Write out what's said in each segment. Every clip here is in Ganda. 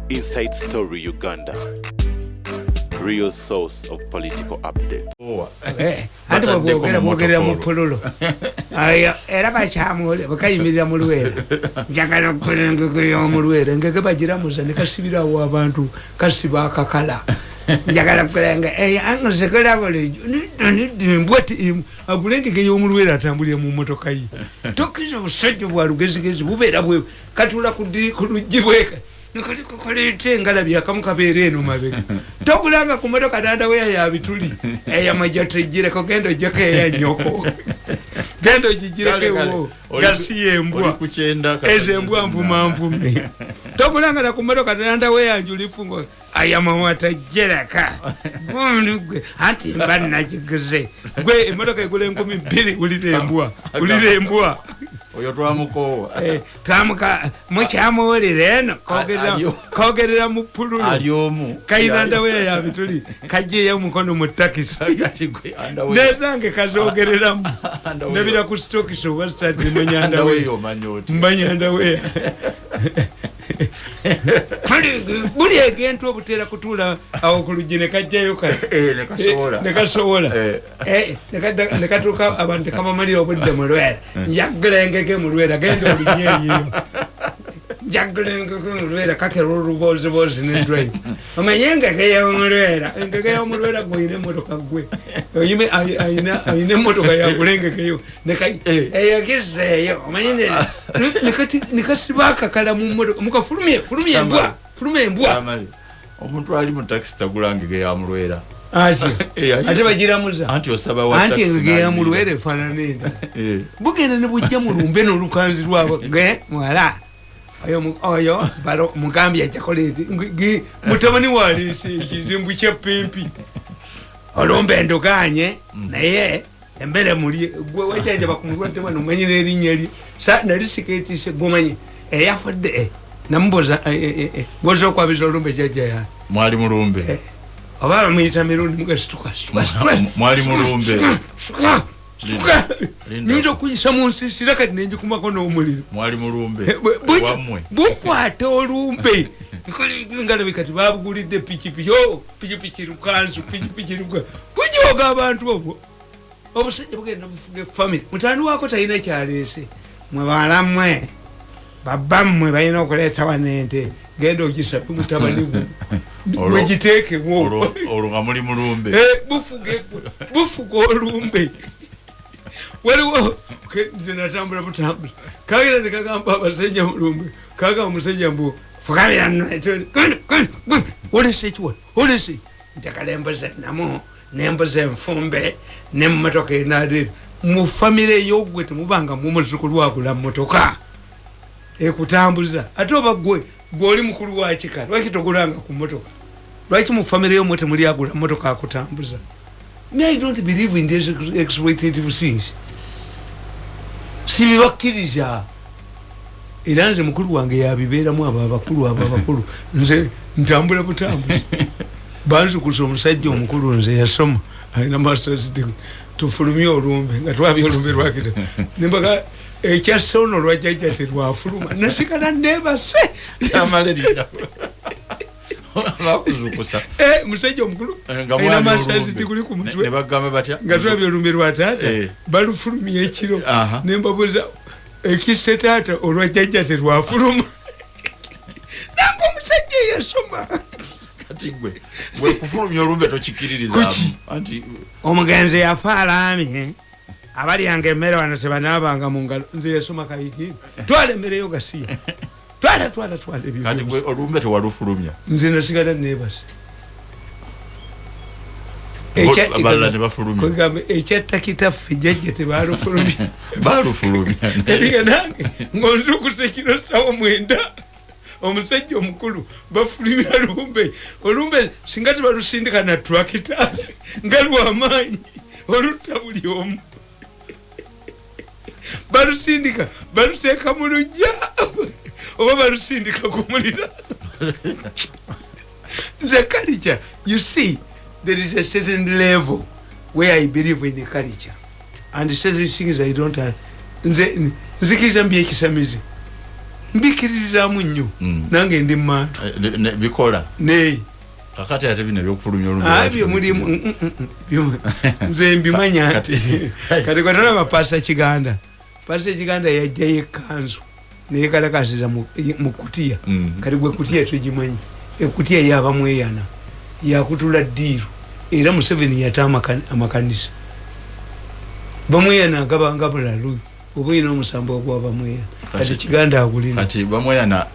Inside Story Uganda. Real source of political update. Ati bwogera mu pululu. Aya era bachamule bakayimirira mu Luwera. Njagala kulenga mu Luwera ngeke bagira musa ne kasibira wa abantu kasiba akakala. Njagala kulenga angasekala bole ni mbwati abulenge ke yo mu Luwera atambulye mu motoka yi. Tokizo busajjo bwa lugezigezi bubera bwe katula kulujibweka. Nikati kukolete ngalabi akamukabeere eno mabega togulanga ku motoka danda we ya bituli eya majatejire ko gendo jake ya nyoko gendo jijireke wo gasiye mbwa eze mbwa mvumamvume togulanga na ku motoka danda we ya njulifungo aya mawata jeraka gwe anti mbanna jigeze gwe motoka igule 12 ulire mbwa oyo twamuko twamuka mukyamuli reno kogerera mu pululu aliomu kainanda we ya bituli kaje ya mukono mu taxi nezange kazogerera mu nebira ku stock so website manyanda we yo manyoti manyanda we buli egento obutera kutula awo kulujine kajjayo kati nekasobola nekatuka abantu kama malira obudde mu Luwera njagulengeke mu Luwera gendo olinyeyo njagulengeke mu Luwera kakero rubozi ne drive omanyenga ke ya mu Luwera ngeke ya mu Luwera goine motoka gwe oyime ayine motoka ya kulengeke yo nekai eyagizeyo omanyende nikasibaka kala mu motoka mukafulumye mbwa omuntu ali mu taxi tagulangege ya mu Luwera ate bagira muza anti osaba wa taxi anti ya mu Luwera fananenda bugenda ne bujja mu lumbe no lukanzi lwabo mwala oyo balo mugambya chocolate mutabani wali kizimbu kya pimpi olombe ndoganye naye embere muri gwe wajaje bakumulwate wano manyire erinnya li sa nali siketi se gomanye yafadde namboza gozo kwa bizo lumbe jaja ya mwali mulumbe ababa mwita Mirundi mugasituka mwali mulumbe nindo kuyisa munsi siraka nenje kumakono omuliro mwali mulumbe wamwe bukwate olumbe nikoli ngalo bikati babugulide pichipichi rukanzu pichipichi kujoga abantu obo obusajja bugenda bufuge family mutani wako tayina kyalese mwe balamwe babamwe bayina okuleta wanente gendo ogisabe mutabani wejiteke wo olunga muli mulumbe bufuge olumbe waliwo zinatambula mutambula kagira nikagamba abasajja mulumbe kaga omusajja mbu fukabira olese ntakalemboze namo nemboze nfumbe nemmotoka enadiri mu famire yogwe temubanga mumuzukulu wagula mmotoka ekutambuza ate oba gwe oli mukulu wa kika lwaki togulanga ku mmotoka lwaki mu famire yomwe temuli agula mmotoka akutambuza I don't believe in these exploitative things. Sibibakiriza era nze mukulu wange yabibeeramu abakulu nze ntambula butambuzi banzu kuso omusajja omukulu nze yasoma alina masters degree tufulumye olumbe nga twabye olumbe lwakita nembaga ekyasono lwajjajja terwafuluma nasigala nebase Tamale dina bakuzukusa musajja omukulu alina masters degree ku mutwe ne bagamba batya nga twabye olumbe lwataata balufulumye ekiro nembabuza ekisetaata olwajjajja terwafuluma nange omusajja yasoma kati gwe kufulumya olumbe tokikiririza anti omugenzi yafaalaami abali yange emmere wano tebanabanga mu ngalo nze yasoma kayigi twala emmereyo gasiya twala ebyo kati gwe olumbe tewalufulumya nze nasigala nebase abala ne bafulumya kugamba ekyatakitaffe jjajja tebalufulumya balufulumya eriga nange ngonzukuse kiro sawa 9 omusajja omukulu bafulumya olumbe singa tebalusindika na tractors nga lwamaanyi olutta buli omu balusindika baluteeka mu lujja oba balusindika ku mulira nze culture you see there is a certain level where I believe in the culture and certain things I don't have nzikiriza mbi ekisamizi mbikirizamu nnyo nange ndi mmantu bikola ne kakati ate bino byokufulumya olumbe abyo mulimu nze mbimanya kati kwatolaba Pastor Kiganda yajjayo ekkanzu naye kalakasiza mu kutiya kati gwe kutiya tugimanyi ekutiya yabamweyana yakutula ddiiru era Museveni yata amakanisa bamweyana agabanga bulalu oba oyina omusambo ogwabamweyana kati Kiganda agulina kati bamweyana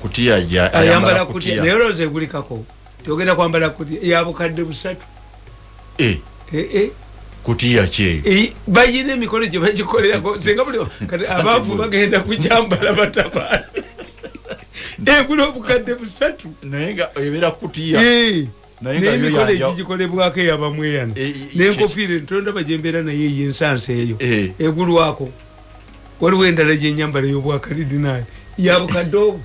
kutiya ayambala kutiya naye olowooza egulikako togenda kwambala kutiya yabukadde busatu kutiya kye bayina emikolo gye bagikolerako senga buli kati abaavu bagenda kujambala batabaale egula obukadde busatu naye nga ebera kutiya n'emikolo egigikolebwako eyabamweyana n'enkofiira entonda bajembeera naye yensansa eyo egulwako waliwo endala gyenyambala ey'obwakaridinaali yabukadde obwo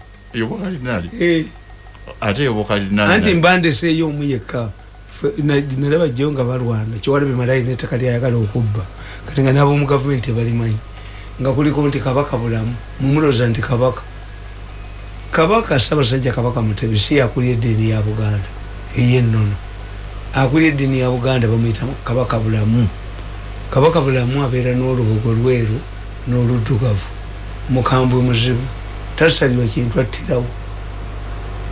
ate ey'obwakaridinaali anti mbandeseeyo omu yekka nalaba jjo nga balwana Kyewalabye Malayi n'ettaka lyayagala okubba kati nga n'ab'omu gavumenti balimanyi nga kuliko nti kabaka bulamu mumuloza nti kabaka Ssaabasajja Kabaka Mutebi si akulya eddiini ya Buganda ey'ennono akulya eddiini ya Buganda bamuyita kabaka bulamu abeera n'olubugo lweru n'oluddugavu mukambwe muzibu tasalibwa kintu attirawo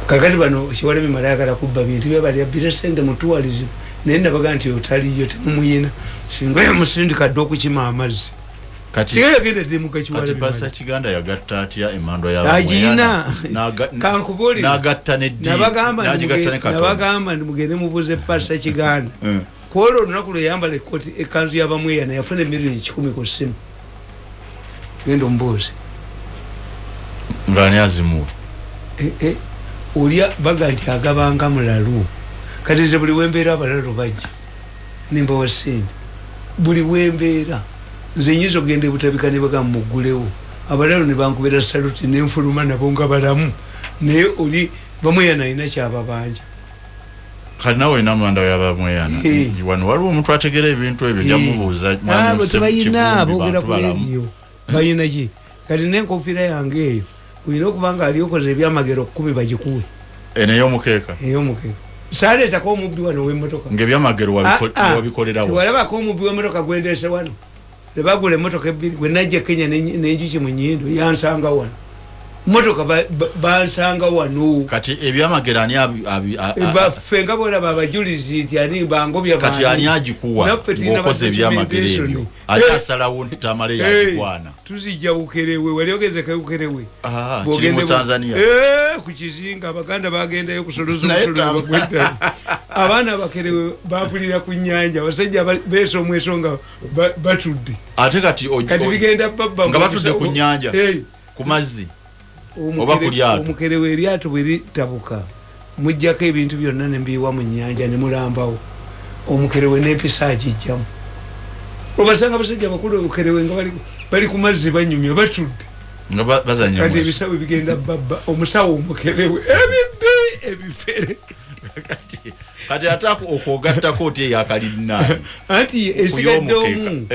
kakati bano Kyewalabye Malayi ayagala kubba bintu byebalya biresende mutuwalizimu naye nabaga nti otaliyo temumuyina singa yamusindika dde okukima amazzi kati yagendedde mu Kyewalabye Malayi Kiganda yagatta atya emando agina kankubulira nagatta neddi nabagamba mugende mubuuze Pastor Kiganda kwolwo olunaku lwe yambala ekkanzu y'abamweyana yafuna emirioni 10 ku ssimu genda omubuuze ng'ani azimuwa olya baga nti agabanga mulalu kati nze buli wembeera abalalu bajja nimba wasente buli wembeera nze nyinza ogenda ebutabika ne bagamba muggulewo abalalu ne bankubira saluti nenfuluma nabo nga balamu naye oli bamweyana alina kyababanja kati nawe olina amanda yabamweyana wano waliwo omuntu ategera ebintu ebyo jamubuuza tebayina boogera ku rediyo bayina ki kati nenkofiira yange eyo uyina okubanga aliokoze ebyamagero 10 bagikuwe ey'omukeeka saaleetako omubbi wano w'emmotoka ng'ebyamagero wabikolerawo tewalabako omubbi w'emmotoka gwendeese wano lebagula emmotoka ebbiri gwe najja Kenya n'enjuki mu nnyindo yansanga wano mmotoka bansanga wano kati ebyamagero ani baffe nga boolaba abajulizi nti ani bangobya kati ani agikuwa ng'okoze ebyamagero ebyo ali asalawo nti Tamale yagikwana tuzijja Bukerewe wali ogezeka Bukerewe kiri mu Tanzania ku kizinga Abaganda bagendayo kusoloza omusolo abaana Bakerewe bapulira ku nnyanja abasajja beesa omwesonga batudde ate kati bigenda babba nga batudde ku nnyanja ku mazzi oba ku lyato Omukerewe eryato bwe litabuka mujjako ebintu byonna ne mbiyiwa mu nnyanja ne mulambawo Omukerewe n'empisa agijjamu obasanga abasajja bakulu Obukerewe nga bali ku mazzi banyumya batudde nga bazanya kati ebisawo bigenda babba omusawo Omukerewe ebifere kati ate okwogattako oti eyakalidinaani anti esigadde omu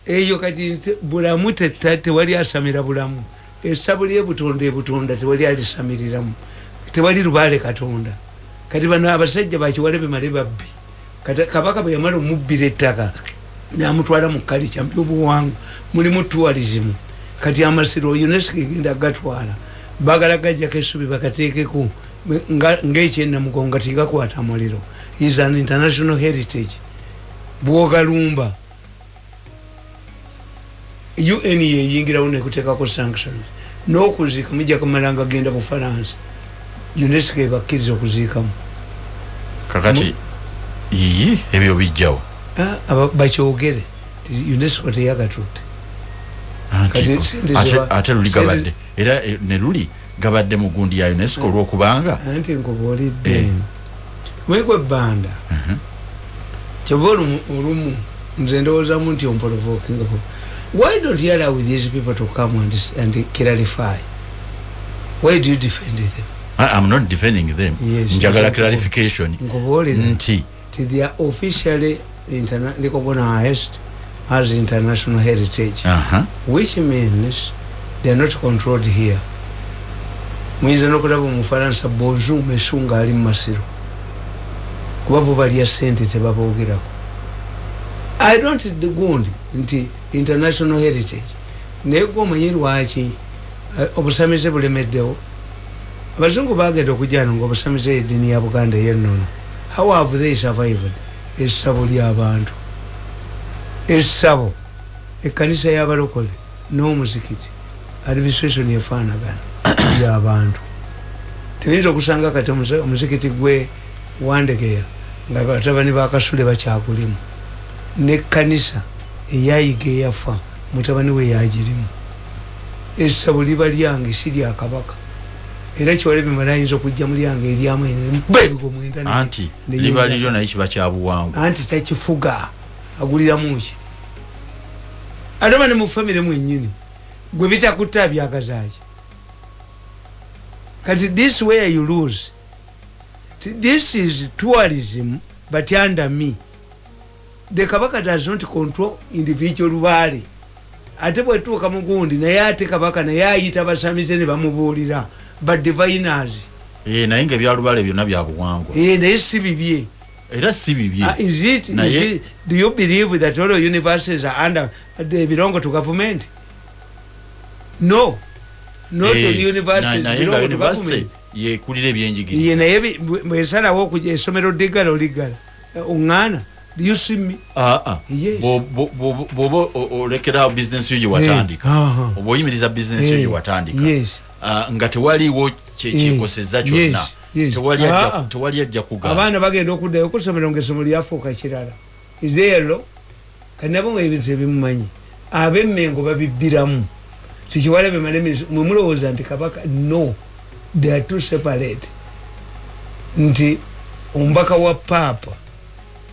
eyo kati bulamu tewali asamira bulamu essabu ly'ebutonda tewali alisamiriramu tewali lubaale Katonda kati bano abasajja bakiwalebe male babbi kati Kabaka bwe yamala omubbira ettaka namutwala mu kalica by'obuwangwa mulimu tourism kati amasiro UNESCO egenda gatwala bagala gajjako essubi bakateekeko ng'ekyennamugongo tigakwata muliro is an international heritage bwogalumba UN yeyingirawo nekuteekako sanctions n'okuziika mujja kumalanga genda Bufalansa UNESCO ebakkiriza okuziikamu kakati ebyo bijjawo bakyogere UNESCO teyagatute ate luli gabadde era ne luli gabadde mu gundi ya UNESCO olw'okubanga anti nkubuulidde mwekwe ebbanda kyoba olumu nze ndowoozamu nti omprovokingako. Why don't you allow these people to come and clarify? Why do you defend them? I'm not defending them. Yes, njagala clarification nti they are officially recognized as international heritage, which means they are not controlled here. muyinza n'okulaba omufalansa bonjour monsieur ng'ali mu masiro kuba bo balya ssente tebaboogerako. I don't gundi nti international heritage naye gwe omanyi lwaki obusamize bulemeddewo. Abazungu bagenda okujjano ng'obusamize eddiini ya Buganda ey'ennono. How have they survived? Essabo ly'abantu, essabo, ekkanisa y'abalokole n'omuzikiti, administration efaanagana y'abantu. Tuyinza okusanga kati omuzikiti gwe Wandegeya nga batabani ba Kasule bakyagulimu, n'ekkanisa eyayiga eyafa mutabani we yagirimu. Essabo liba lyange si lya Kabaka. Era Kyewaleme Male ayinza okujja mu lyange eryamu ebigo mwenda anti liba liryo naye kiba kya buwangwa, anti takifuga aguliramu ki. Adama ne mu famire mwennyini gwe bitakutta byakazaaki. Kati this where you lose. This is tourism, but under me. The Kabaka does not control individual valley. Ate bwetuuka mu gundi naye ate Kabaka naye ayita abasamize ne bamubuulira but diviners. Naye ng'ebyalubale byonna bya buwangwa. Naye si bibye. Era si bibye. Is it? Do you believe that all universities are under, they belong to government? No. Not all universities belong to government. Ye kulire byenjigiriza. Naye bwesalawo okujja essomero liggala oliggala oŋŋaana. Do you see me? Yes. Bobo olekera business yo watandika. Obo oyimiriza business yo watandika. Yes. Nga tewaliwo kyekikosezza kyonna. Tewali ajja kugamba. Abaana bagenda okuddayo ku ssomero ng'essomo lyafuuka kirala. Is there a law? Kanabo ng'ebintu ebimumanyi. Ab'emmengo babibbiramu. Kyewaleme Male mwe mulowooza nti Kabaka, no. They are too separate. Nti omubaka wa Papa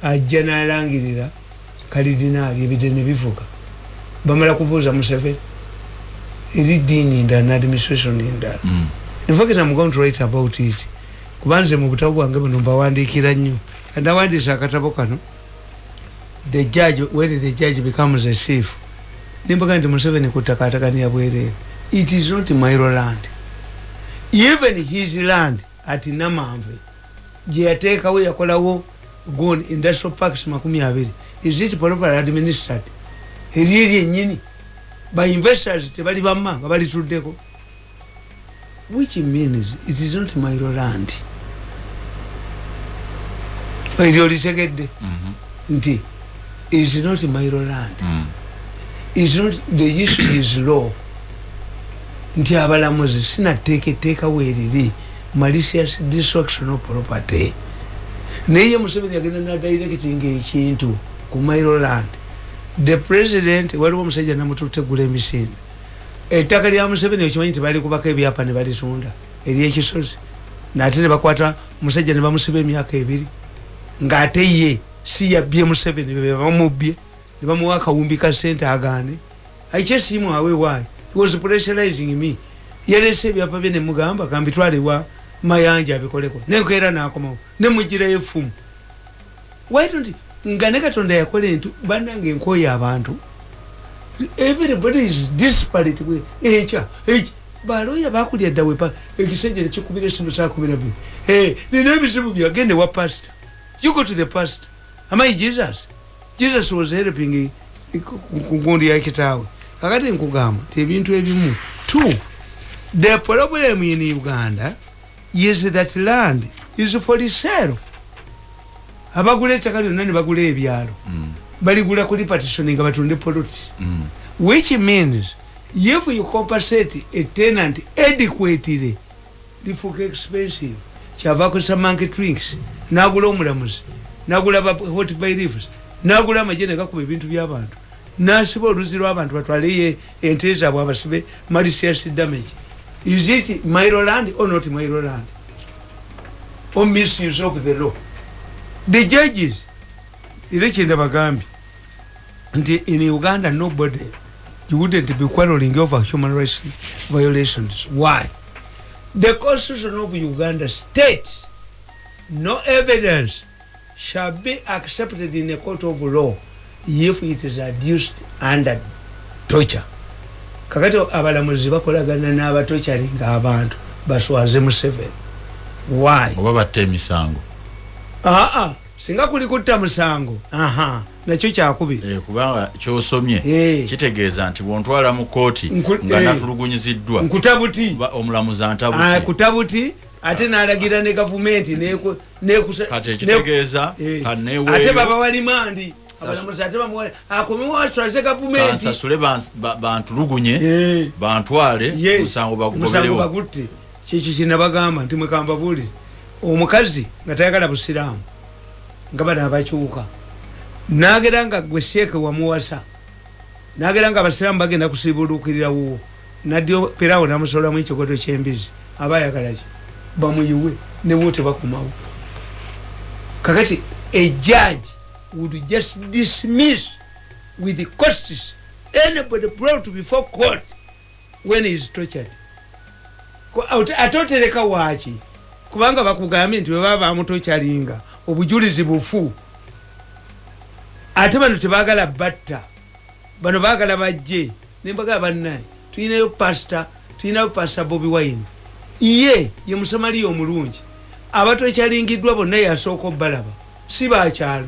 ajja n'alangirira kalidinaali ebide ne bivuga. Bamala kubuuza Museveni. Eri ddiini ndala n'administration endala. In fact, I'm going to write about it. Kubanze mu butabo bwange buno mbawandiikira nnyo. Ndawandiisa akatabo kano. The judge, when the judge becomes a chief. Nimbaga nti Museveni kuttakatakania bwereere. It is not Mairo land. Even his land at Namanve, gye yateekawo yakolawo gone industrial parks 20. Is it properly administered? Eri ennyini by investors tebali bamma nga balituddeko. Which means it is not Mairo land. Eryo litegedde nti is not Mairo land. Is not, the issue is law. Nti abalamuzi sinateekawo eriri malicious destruction of property. Naye Museveni agenda n'adirectinga ekintu ku Mairo land. The president waliwo omusajja namututegula emisinde. Ettaka lya Museveni okimanyi nti bali kubaka ebyapa ne balitunda ery'ekisozi. N'ate ne bakwata omusajja ne bamusiba emyaka 2 ng'ate ye si yabbye Museveni be bamubbye ne bamuwa akawumbi ka ssente agaane. I chased him away. Why? He was pressurizing me. Yalese ebyapa bye ne mugamba kambitwale wa Mayanja abikoleko. Nenkeera n'akomawo ne mugirayo effumu. Why don't you? Nga ne Katonda yakola entu bannange enkooya abantu. Everybody is disparate way. Baloya bakulya dda wepa ekisejjere kikubira esimu saa 12. Nina ebizibu byagende wa pastor. You go to the pastor. Am I Jesus? Jesus was helping kugundi ya kitaawe. Kakati nkugamba ebintu ebimu. 2. The problem in Uganda is that land is for sale. Abagula ettaka lyonna ne bagula ebyalo. Baligula kuli partitioning abatunde poloti. Which means if you compensate a tenant adequately, lifuka expensive. Kyavaako some monkey drinks. Nagula omulamuzi. Nagula hot by rivers. Nagula amajene gakuba ebintu by'abantu. Nasiba oluzi lw'abantu batwale ente zaabwe abasibe malicious damage. Is it Mairo land or not Mairo land? Or misuse of the law? The judges, election Bagambi, and in Uganda, nobody, you wouldn't be quarreling over human rights violations. Why? The Constitution of Uganda states no evidence shall be accepted in a court of law if it is adduced under torture. Kakati abalamuzi bakolagana n'abatocharinga abantu baswaze Museveni. Why? Oba batte emisango. Singa kuli kutta musango. Nakyo kyakubiri. Kubanga kyosomye kitegeeza nti bwontwala mu kooti nga natulugunyiziddwa. Nkutabuti. Omulamuzi antabuti. Kutabuti. Ate n'alagira ne gavumenti kati ekitegeeza kanewe ate baba wali mandi abalamuzi ate bamuwale akomiwa aswaze gavumenti kansasule bantulugunye bantwale musango bagutte kyekyo kinabagamba nti mwekamba buli omukazi nga tayagala busiraamu nga bana abakyuka nagera nga gwe sheeke wamuwasa nagera nga abasiraamu bagenda kusibulukirirawo naddio perawo namusolamu ekikoto ky'embizi abayagalaki bamuyiwe ne wote bakumawo kakati a judge would just dismiss with the costs anybody brought before court when he is tortured atotereka waaki kubanga bakugambye nti bwe baba amutochalinga obujulizi bufu ate bano tebagala batta bano bagala bajje nembaga bannaye tulinayo pastor Bobi Wine ye musamaliya omulungi abatochalingiddwa bonna yasooka obbalaba si bakyalo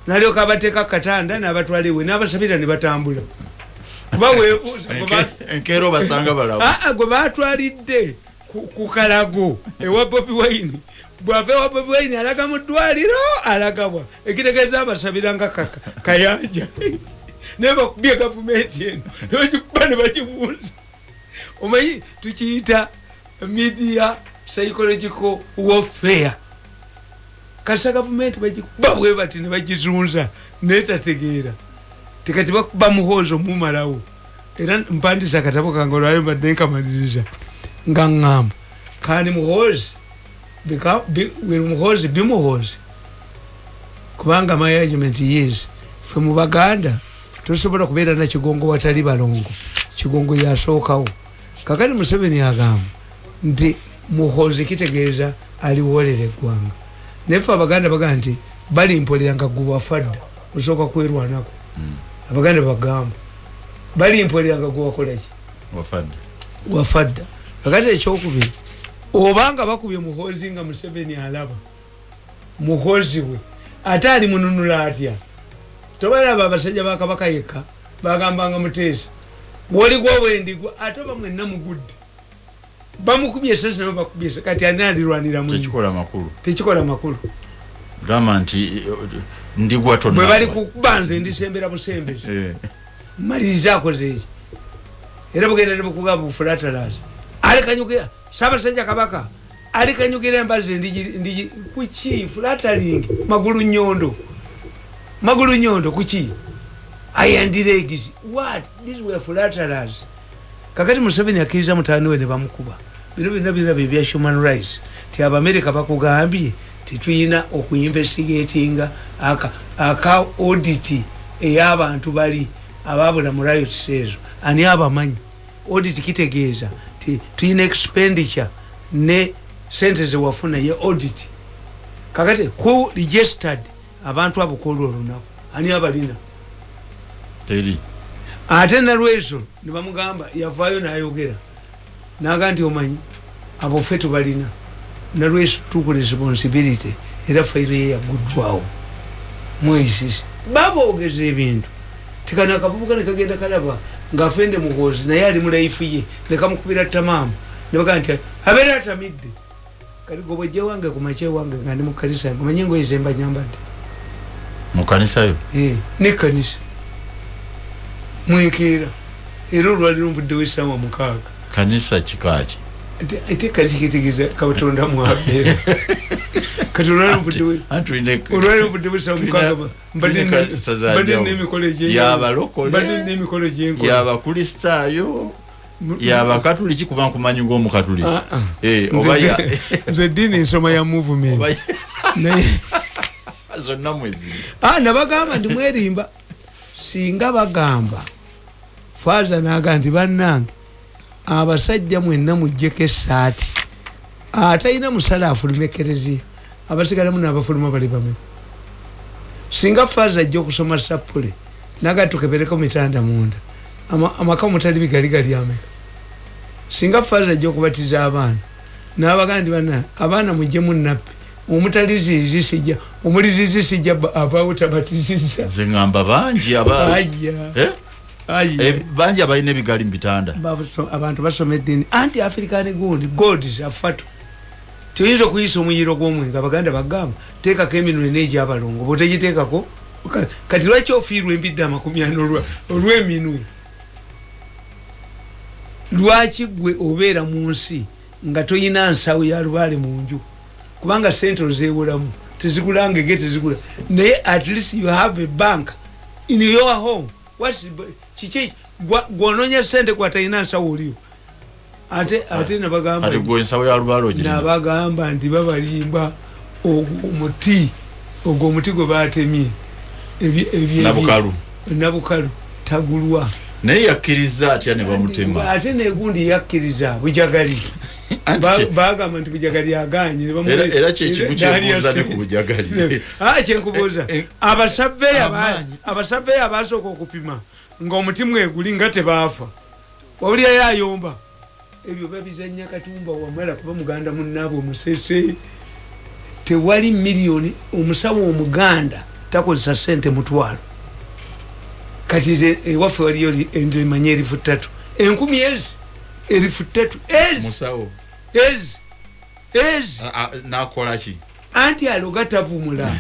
nalyoka abateeka katanda n'abatwaliwe n'abasabira ne batambula enkero basanga balabu gwe batwalidde ku kalago ewa Bobi Wine bw'ava ewa Bobi Wine alaga mu ddwaliro alagabwa ekitegeeza abasabira nga kayanja naye bakubye gavumenti eno nebagikuba ne bakibuuza omanyi tukiyita media psychological warfare kasa gavumenti bagikuba bwe bati ne bagizunza netategeera tikati bakuba muhoozi omumalawo era mpandisa akatabo kange olwali mbadde nkamaliriza nga ŋŋamba kandi muhoozi weri muhoozi bimuhoozi kubanga my argument yes ffe mu Baganda tosobola kubeera na kigongo watali balongo kigongo yasookawo kakati Museveni agamba nti muhoozi kitegeeza aliwolera eggwanga nefe Abaganda baga nti balimpolera nga gwe wafadda osooka kwerwanako Abaganda bagamba balimpolera nga gwe wakolaki wafadda kakati ekyokubiri obanga bakubye muhoozi nga Museveni alaba muhoozi we ate ali mununula atya tobalaba abasajja ba Kabaka yekka bagambanga Muteesa bwoligwa bwendigwa ate bamwe namugudde bamukubye esasi nabo bakubye kati ani alirwanira mu tekikola makulu gamba nti ndigwa tonna bwe bali kubanze ndisembera busembezi maliriza akoze eki era bugenda ne bukugamba bufulatalaz alikanyukira Ssaabasajja Kabaka alikanyukira embazi ndigi kuki flatering magulu nyondo kuki ayandiregizi what these were flatterers kakati Museveni akiriza mutani we ne bamukuba bino bya human rights ti Abamerika bakugambye tituyina okuinvestigatinga aka audit ey'abantu bali ababula mu riot sezo ani abamanyi audit kitegeeza tuyina expenditure ne sente ze wafuna ye audit kakati who registered abantu abo kola olunaku ani abalina teri ate nalweso ne bamugamba yavaayo n'ayogera naga nti omanyi abo ffe tubalina nalweso tuku responsibility era fayiro ye yaguddwawo mwesisi baboogeza ebintu tikana akavubuka ne kagenda kalaba ng'afende muhoozi naye ali mu laifu ye ne kamukubira tamaamu ne baga nti abeera atamidde kati gwe bwejja wange ku makya wange nga ndi mu kkanisa yange omanyi engoye ze mba nyambadde mu kanisa yo ne kkanisa mwenkeera era olwaliro nvuddewo essaawa 6 kanisa kikaaki ate kanisa kitegeeza katonda mwabeera kati olwaliro nvuddewo essaawa 6 mbadde n'emikolo gyenkola yabakristaayo yabakatuliki kuba nkumanyi ng'omukatuliki oba nze ddiini nsoma ya movement zonna mwezi nabagamba nti mwerimba singa bagamba Faaza naga nti bannange abasajja mwenna mujjeko essaati atalina musala afuluma ekereziya abasigalemu n'abafuluma bali bame singa Faaza ajja okusoma sapule naga tukebereko mitanda munda amaka mutali bigali ameka singa faza ajja okubatiza abaana n'abagandi bana abaana mujje munnappe omutalizizi sijja omulizizi sijja avaawo tabatizizza ze ngamba bangi bangi abalina ebigali mu bitanda abantu basoma eddiini anti african gods afato tuyinza okuyisa omuyiro gw'omwenge abaganda bagamba teekako eminwe n'egyabalongo bw'otegiteekako kati lwaki ofiirwa embidde 40 olw'eminwe lwaki gwe obeera mu nsi nga toyina nsawo ya lubaale mu nju kubanga sente ozeewolamu tezikulangege tezikula naye at least you have a bank in your home kiki gwonoonya sente kwatalina nsawo oliyo ate nabagamba nti babalimba ogwo omuti gwe batemye nabukalu tagulwa naye yakkiriza atya ne bamutema ate negundi yakkiriza bujagali bagamba nti bujagali aganye era kyekimu kyebuuza ne ku bujagali kyenkubuuza abasabbeeyi abasooka okupima ng'omuti mweguli nga tebaafa wawulirayo ayomba ebyo babizanya Katumba wamala kuba muganda munnaabwe omusese tewali miliyoni omusawo omuganda takozesa sente mutwalo kati ewaffe waliyo enze manye 3,000 enkumi ezi 3,000 musawo nakola ki anti aloga tavumula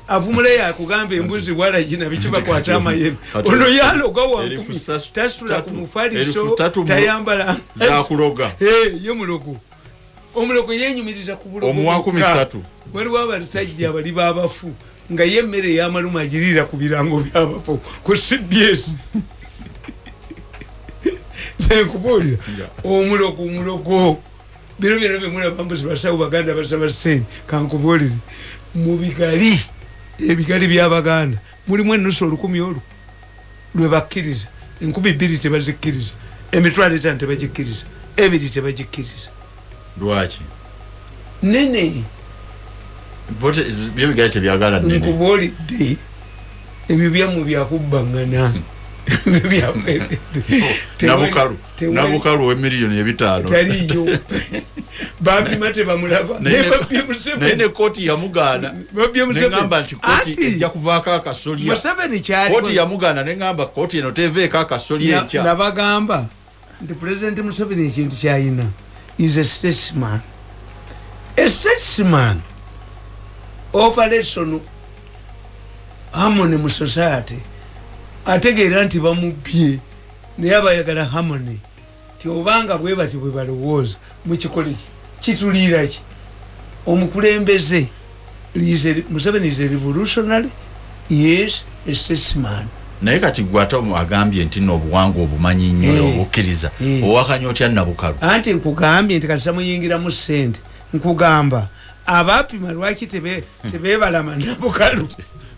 avumula yakugamba embuzi wala jina bikibakwata amayembe ono yaloga wankumi tasitula ku mufaliso tayambala zakuloga ye mulogo omulogo yenyumiriza ku bulogo omuwaku 3 waliwo abasajja abali b'abafu nga ye emmere y'amaluma agirira ku birango by'abafu ku CBS senkubuulira omulogo bino bemulaba mbuzi basawo baganda basaba sente kankubuulire mu ebigali by'abaganda mulimu ennusu 1,000 olwo lwe bakkiriza 2,000 tebazikkiriza 5,000 tebagikkiriza 2 tebagikkiriza lwaki nene byebigali tebyagala nene nkubuulidde ebyo byamu byakubbangana nabukalu w'emiliyoni 5 taliyo bapima tebamulaba naye ne kooti yamugaana neŋŋamba nti kooti ejja kuvaako akasolya kooti yamugaana neŋŋamba kooti eno teveeko akasolya enkya nabagamba nti President Museveni ekintu kyayina is a statesman operation harmony mu society ategeera nti bamubye naye abayagala harmony ti obanga bwe bati bwe balowooza mukikole kituliira ki omukulembeze Museveni is a revolutionary yes a statesman naye kati gwata agambye nti n'obuwangwa obumanyi nnyo obukkiriza owakanya otya nabukalu anti nkugambye nti kati samuyingiramu ssente nkugamba abapima lwaki tebebalama nabukalu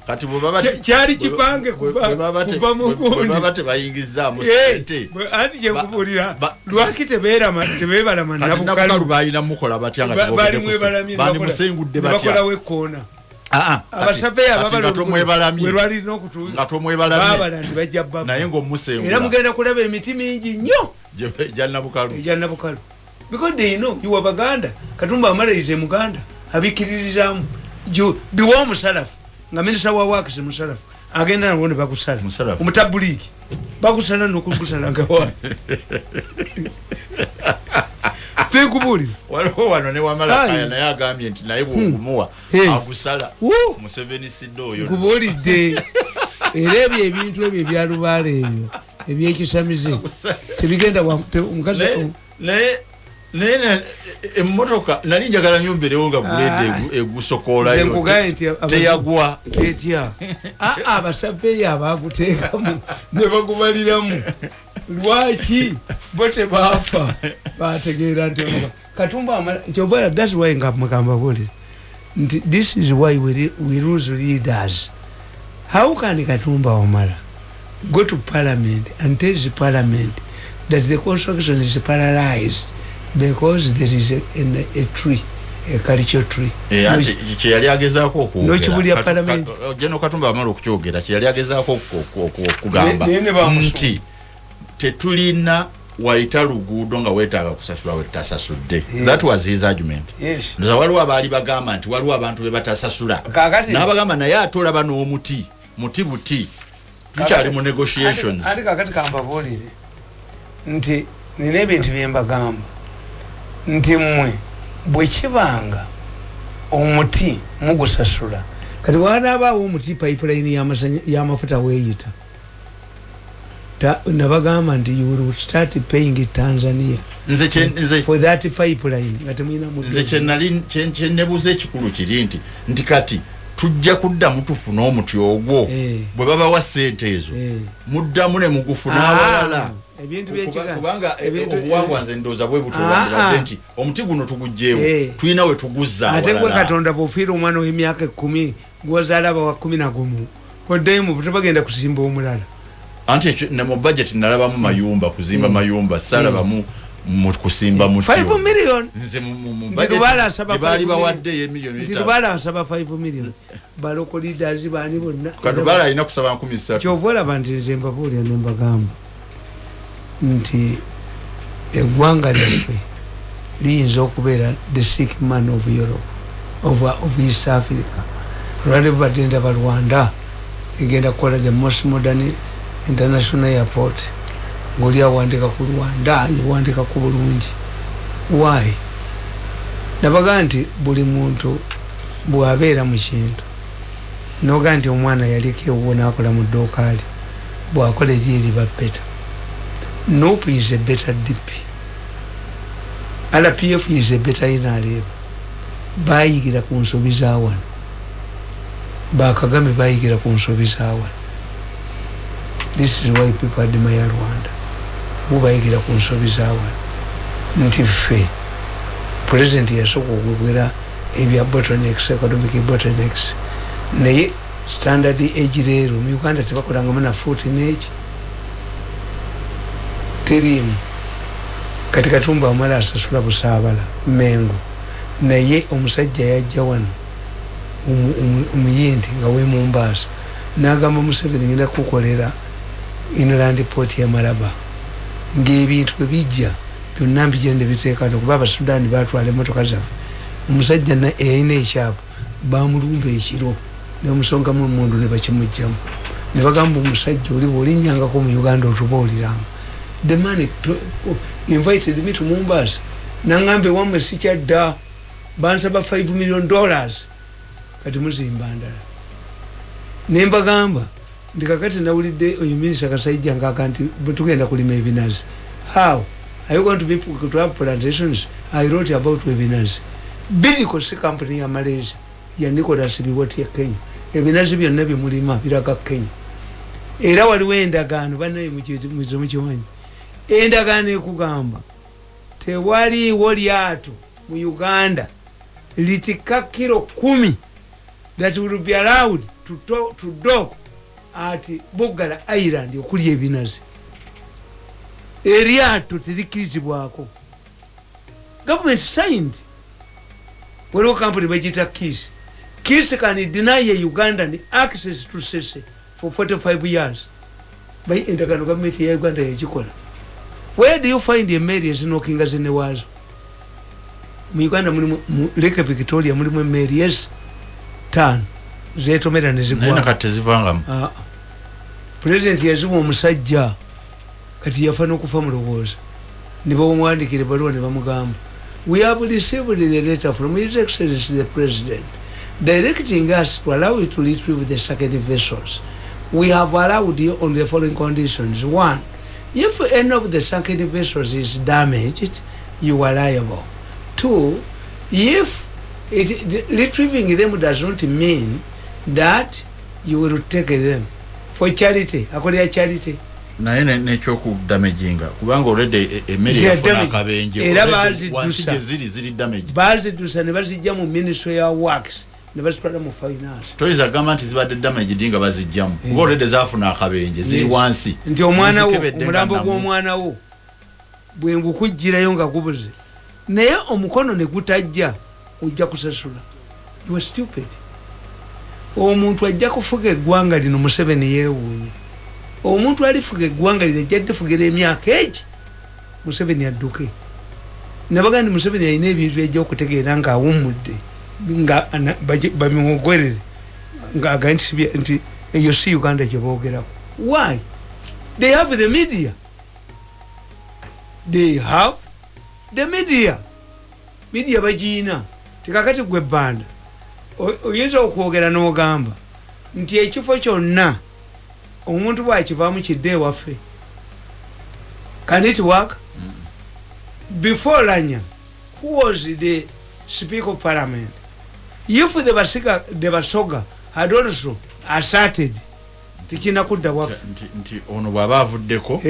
kati kyali kipange kuva baba tebayingizaamu sente anti kyenkubuulira lwaki tebebalama nabukalu balina mukola batya nga bandimusengudde bakolawo ekkoona abasabbeeyi ababalina bajja naye ng'omusengula era mugenda kulaba emiti mingi nnyo egya nabukalu because they know you are Baganda Katumba amalayize muganda abikiririzamu biwa omusalafu nga minisita wa waakisi musalafu agenda nawo ne bakusala omutabuliki bakusala n'okukusala nga wa tenkubuulira waliwo wano ne wamala Akaaye naye agambye nti naye bw'okumuwa agusala Museveni sidde oyo nkubuulidde era ebyo ebintu ebyo ebyalubaala ebyo ebyekisamize tebigenda omukazi naye emmotoka nali njagala nnyo mberewo nga bulede egusokoolayo teyagwa etya abasabbeeyi abaguteekamu ne bagubaliramu lwaki bo tebaafa bategeera nti Katumba kyova that's why nga mugamba buli nti this is why we lose leaders. How can Katumba Omala go to parliament and tell the parliament that the construction is paralyzed because there is a tree, a culture tree? Kyeyali agezaako okwogerera parliament General Katumba amala okukyogera kyeyali agezaako okugamba nti tetulina waita luguudo nga weetaaga kusasula wetasasudde. That was his argument. Yes. Nza waliwo abaali bagamba nti waliwo abantu be batasasula. N'abagamba naye atolaba n'omuti muti buti tukyali mu negotiations. Ati kakati kambabuulire nti nina ebintu bye mbagamba nti mmwe bwe kibanga omuti mugusasula kati wanaabaawo omuti pipeline y'amafuta weeyita nabagamba nti you will start paying it Tanzania for that pipeline nga temuyina nze kyennebuuza ekikulu kiri nti kati tujja kuddamu tufuna omuti ogwo bwe babawa ssente ezo muddamu ne mugufuna awalala ebintu byekika kubanga obuwangwa nze ndooza bwe butobadde nti omuti guno tugugjeewo tulina we tuguzza ate gwe Katonda bw'ofiira omwana w'emyaka 10 gwozaala abawa 11 oddeyo mu tebagenda kusimba omulala anti ne mu budget nalabamu mayumba kuzimba mayumba salabamu mu kusimba muti 5 million nze mu budget bali bawadde ye million ndibala asaba 5 million baloko leaders bani bonna kadubala alina kusaba 13 kyovola bantu nze mbabuulira ne mbagamba nti eggwanga lyaffe liyinza okubeera the sick man of Europe of East Africa lwali badenda ba Rwanda igenda kukola the most modern international airport ngoli awandika ku Rwanda yawandika ku bulungi why nabaga nti buli muntu bwabeera mu kintu noga nti omwana yaliko obona akola mu dduuka ali bwakola ejiri ba better. NOP is a better DP. RPF is a better NRM. Bayigira ku nsobi za wano. Bakagame bayigira ku nsobi za wano. This is why people admire Rwanda. Bayigira ku nsobi za wano. Nti ffe president yasooka okugwera ebya bottlenecks, economic bottlenecks. Naye standard age leero mu Uganda tebakolangamu na 14 age. Terimu kati Katumba amala asasula busaabala Mengo naye omusajja yajja wano omuyindi nga we Mombasa n'agamba Museveni ngenda kukolera inland port ya Malaba ng'ebintu bwe bijja byonna mbigende biteekano kuba Abasudani baatwala emmotoka zaffe omusajja eyina ekyapa bamulumba ekiro n'omusongamu emundu ne bakimugjamu ne bagamba omusajja oli bw'olinnyangako mu Uganda otubuuliranga. The man invited me to Mombasa. Nangambe wamwe sikyadda bansaba $5 million kati muzimbandala. Nemba gamba ndikakati nawulidde oyo minisita Kasajja ngakanti tugenda kulima ebinazi. How are you going to be to have plantations? I wrote about webinazi. Bidiko si company ya Malaysia ya Nicholas Biwott ya Kenya. Ebinazi byonna bimulima biraga Kenya. Era waliwo endagaano banaye mu kiwanyi. Endagaano ekugamba tewaliiwo lyato mu Uganda litika kilo 10 that will be allowed to dock at Bugala Island okulya ebinazi. Eryato terikirizibwako. Government signed. Waliwo company bagita Kiss. Kiss can deny a Ugandan access to Sese for 45 years. By endagaano government ya Uganda yagikola. Where do you find a Mary knocking as in the was? Uganda Lake Victoria mulimu Mary's tan zeto mera nezigwa nena katezivanga president yazuwa omusajja kati yafana okufa mu lowooza nibo omwandikire baluwa ne bamugamba we have received the letter from His Excellency the President directing us to allow you to retrieve the second vessels. We have allowed you on the following conditions. 1, if any of the sunken vessels is damaged, you are liable. 2, if retrieving them does not mean that you will take them for charity, according to charity. naye nekyoku damaginga kubanga already emeri yafuna akabenje era bazidusa ziri damage bazidusa ne bazijja mu Ministry ya Works ne bazitwala mu finance. Toiza government zibadde damage dinga bazijjamu kuba already zafuna akabenje ziri wansi nti omwana wo omulambo gw'omwana wo bwe ngukujjirayo nga gubuze naye omukono ne gutajja ojja kusasula. You are stupid. Omuntu ajja kufuga eggwanga lino Museveni yeewuunye. Omuntu alifuga eggwanga lino ajja fugira emyaka egi Museveni adduke nabagandi Museveni ayina ebintu ejja okutegeera nga awummudde nga bamwogwerere nga agandi nti eyo si Uganda gye boogerako. Why? They have the media. They have the media. Media bagiina tikakati gwe banda oyinza okwogera n'ogamba nti ekifo kyonna omuntu bwakivaamu kidde ewaffe. Can it work? Before Lanya, who was the Speaker of Parliament? If the Basoga had also asserted tikina kudda waffe nti ono bw'aba avuddeko